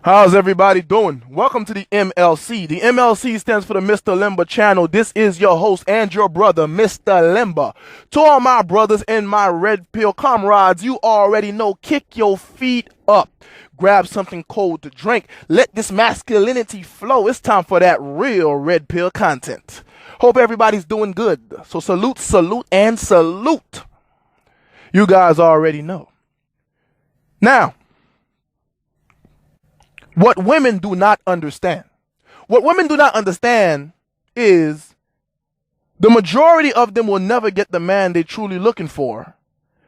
How's everybody doing? Welcome to the MLC. The MLC stands for the Mr. Limba channel. This is your host and your brother, Mr. Limba. To all my brothers and my red pill comrades, you already know, kick your feet up. Grab something cold to drink. Let this masculinity flow. It's time for that real red pill content. Hope everybody's doing good. So salute, salute, and salute. You guys already know. Now, what women do not understand. What women do not understand is the majority of them will never get the man they're truly looking for.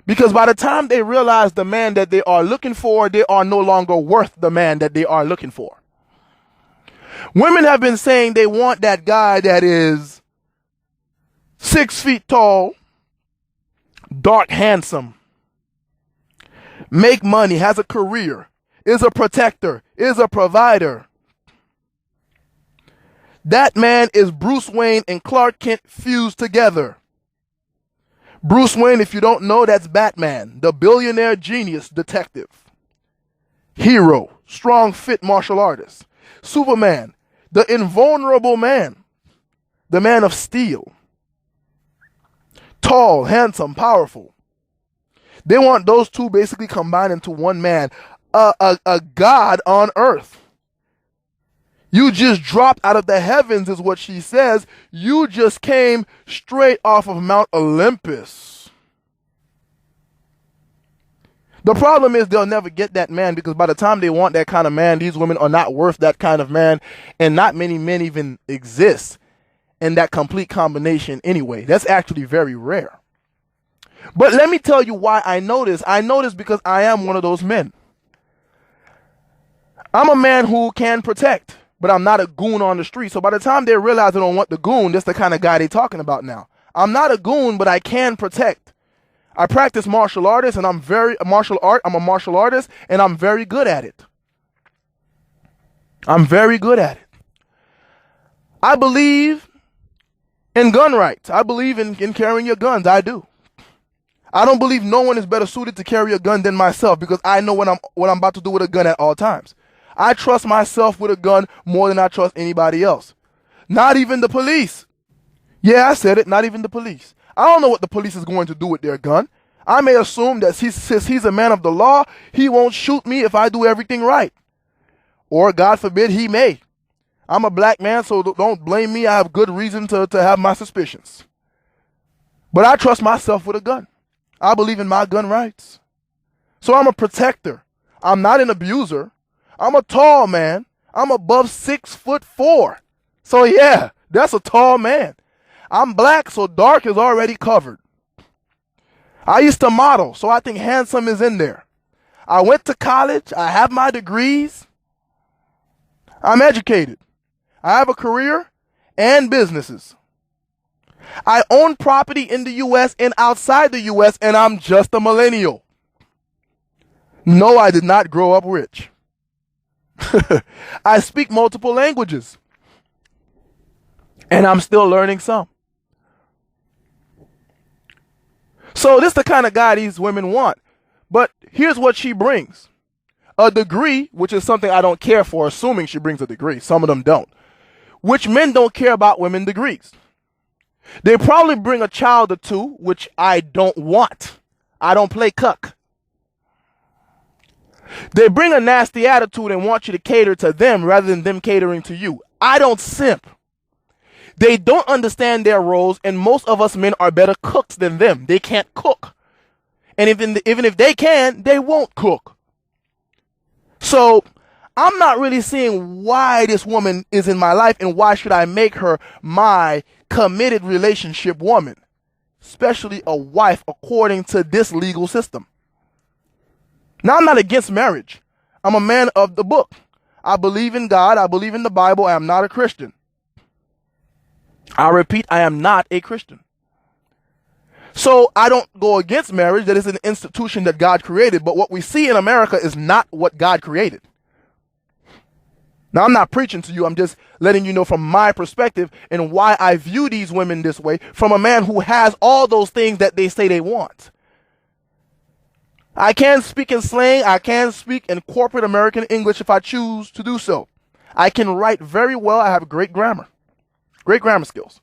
Because by the time they realize the man that they are looking for, they are no longer worth the man that they are looking for. Women have been saying they want that guy that is 6 feet tall, dark, handsome, make money, has a career, is a protector, is a provider. That man is Bruce Wayne and Clark Kent fused together. Bruce Wayne, if you don't know, that's Batman, the billionaire genius detective. Hero, strong, fit martial artist. Superman, the invulnerable man, the man of steel. Tall, handsome, powerful. They want those two basically combined into one man. A god on earth. You just dropped out of the heavens is what she says. You just came straight off of Mount Olympus. The problem is they'll never get that man because by the time they want that kind of man, these women are not worth that kind of man, and not many men even exist in that complete combination anyway. That's actually very rare. But let me tell you why I know this. I know this because I am one of those men. I'm a man who can protect, but I'm not a goon on the street. So by the time they realize they don't want the goon, that's the kind of guy they're talking about now. I'm not a goon, but I can protect. I practice martial arts, and I'm a martial artist, and I'm very good at it. I'm very good at it. I believe in gun rights. I believe in carrying your guns. I do. I don't believe no one is better suited to carry a gun than myself because I know what I'm about to do with a gun at all times. I trust myself with a gun more than I trust anybody else. Not even the police. Yeah, I said it, not even the police. I don't know what the police is going to do with their gun. I may assume that since he's a man of the law, he won't shoot me if I do everything right. Or, God forbid, he may. I'm a black man, so don't blame me. I have good reason to have my suspicions. But I trust myself with a gun. I believe in my gun rights. So I'm a protector. I'm not an abuser. I'm a tall man. I'm above 6'4". So yeah, that's a tall man. I'm black, so dark is already covered. I used to model, so I think handsome is in there. I went to college. I have my degrees. I'm educated. I have a career and businesses. I own property in the U.S. and outside the U.S., and I'm just a millennial. No, I did not grow up rich. I speak multiple languages, and I'm still learning some. So this is the kind of guy these women want. But here's what she brings. A degree, which is something I don't care for, assuming she brings a degree. Some of them don't. Which men don't care about women degrees. They probably bring a child or two, which I don't want. I don't play cuck. They bring a nasty attitude and want you to cater to them rather than them catering to you. I don't simp. They don't understand their roles, and most of us men are better cooks than them. They can't cook. And even if they can, they won't cook. So I'm not really seeing why this woman is in my life and why should I make her my committed relationship woman, especially a wife according to this legal system. Now, I'm not against marriage. I'm a man of the book. I believe in God. I believe in the Bible. I am not a Christian. I repeat, I am not a Christian. So I don't go against marriage. That is an institution that God created. But what we see in America is not what God created. Now, I'm not preaching to you. I'm just letting you know from my perspective and why I view these women this way from a man who has all those things that they say they want. I can speak in slang. I can speak in corporate American English if I choose to do so. I can write very well. I have great grammar skills.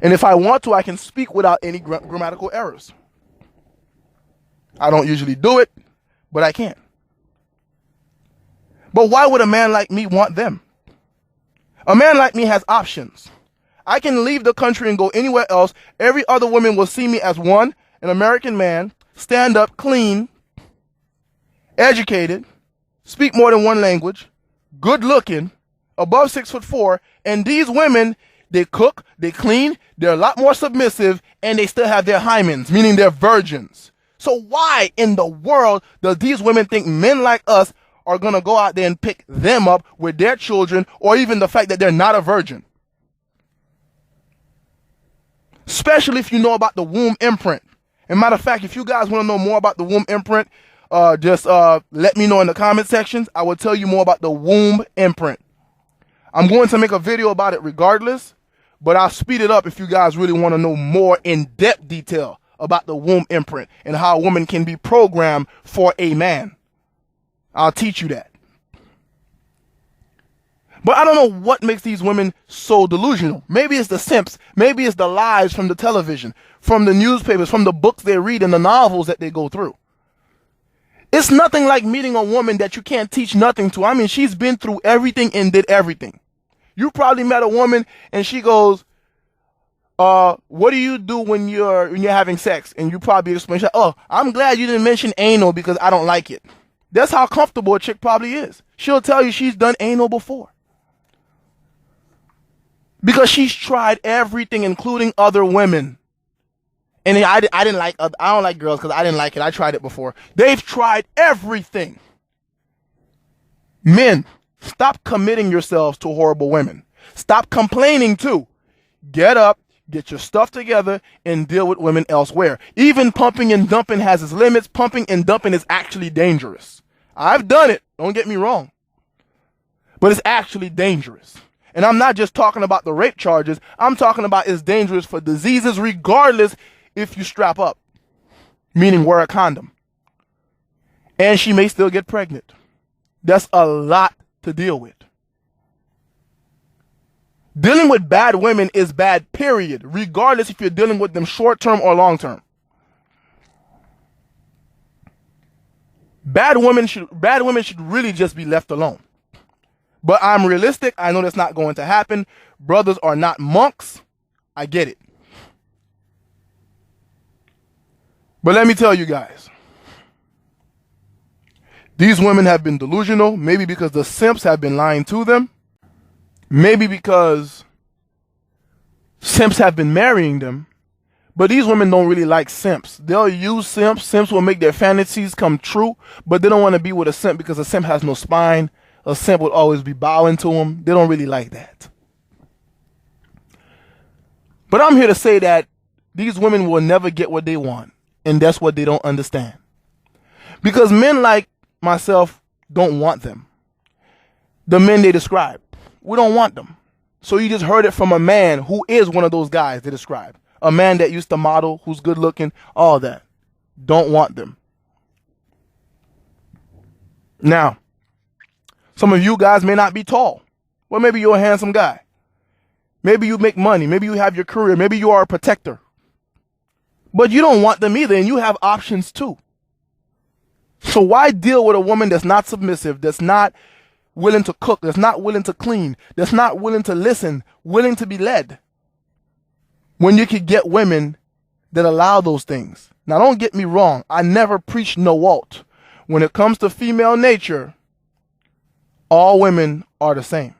And if I want to, I can speak without any grammatical errors. I don't usually do it, but I can. But why would a man like me want them? A man like me has options. I can leave the country and go anywhere else. Every other woman will see me as one, an American man, stand up, clean, educated, speak more than one language, good looking, above 6'4", and these women, they cook, they clean, they're a lot more submissive, and they still have their hymens, meaning they're virgins. So why in the world does these women think men like us are going to go out there and pick them up with their children, or even the fact that they're not a virgin? Especially if you know about the womb imprint. And matter of fact, if you guys want to know more about the womb imprint, just let me know in the comment sections. I will tell you more about the womb imprint. I'm going to make a video about it regardless, but I'll speed it up if you guys really want to know more in-depth detail about the womb imprint and how a woman can be programmed for a man. I'll teach you that. But I don't know what makes these women so delusional. Maybe it's the simps. Maybe it's the lies from the television, from the newspapers, from the books they read and the novels that they go through. It's nothing like meeting a woman that you can't teach nothing to. I mean, she's been through everything and did everything. You probably met a woman and she goes, what do you do when you're having sex? And you probably explain, oh, I'm glad you didn't mention anal because I don't like it. That's how comfortable a chick probably is. She'll tell you she's done anal before. Because she's tried everything, including other women. And I don't like girls because I didn't like it. I tried it before. They've tried everything. Men, stop committing yourselves to horrible women. Stop complaining too. Get up, get your stuff together, and deal with women elsewhere. Even pumping and dumping has its limits. Pumping and dumping is actually dangerous. I've done it. Don't get me wrong. But it's actually dangerous. And I'm not just talking about the rape charges. I'm talking about it's dangerous for diseases regardless if you strap up, meaning wear a condom. And she may still get pregnant. That's a lot to deal with. Dealing with bad women is bad, period, regardless if you're dealing with them short-term or long-term. Bad women should really just be left alone. But I'm realistic. I know that's not going to happen. Brothers are not monks. I get it. But let me tell you guys, these women have been delusional, maybe because the simps have been lying to them. Maybe because simps have been marrying them. But these women don't really like simps. They'll use simps. Simps will make their fantasies come true, but they don't want to be with a simp because a simp has no spine. A simp would always be bowing to them. They don't really like that. But I'm here to say that these women will never get what they want. And that's what they don't understand. Because men like myself don't want them. The men they describe. We don't want them. So you just heard it from a man who is one of those guys they describe. A man that used to model, who's good looking, all that. Don't want them. Now, some of you guys may not be tall. Well, maybe you're a handsome guy. Maybe you make money. Maybe you have your career. Maybe you are a protector. But you don't want them either, and you have options too. So why deal with a woman that's not submissive, that's not willing to cook, that's not willing to clean, that's not willing to listen, willing to be led, when you could get women that allow those things? Now, don't get me wrong. I never preach no Walt. When it comes to female nature, all women are the same.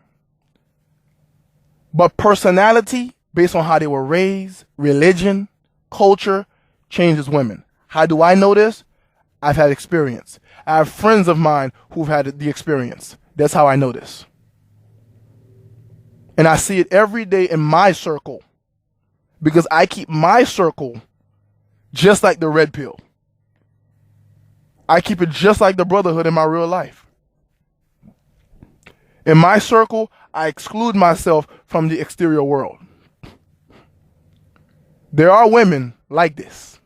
But personality, based on how they were raised, religion, culture, changes women. How do I know this? I've had experience. I have friends of mine who've had the experience. That's how I know this. And I see it every day in my circle. Because I keep my circle just like the red pill. I keep it just like the brotherhood in my real life. In my circle, I exclude myself from the exterior world. There are women like this.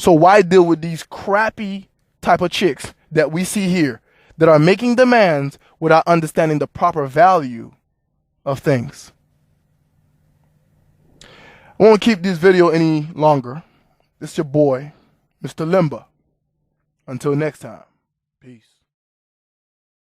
So why deal with these crappy type of chicks that we see here that are making demands without understanding the proper value of things? I won't keep this video any longer. This is your boy, Mr. Limba. Until next time, peace.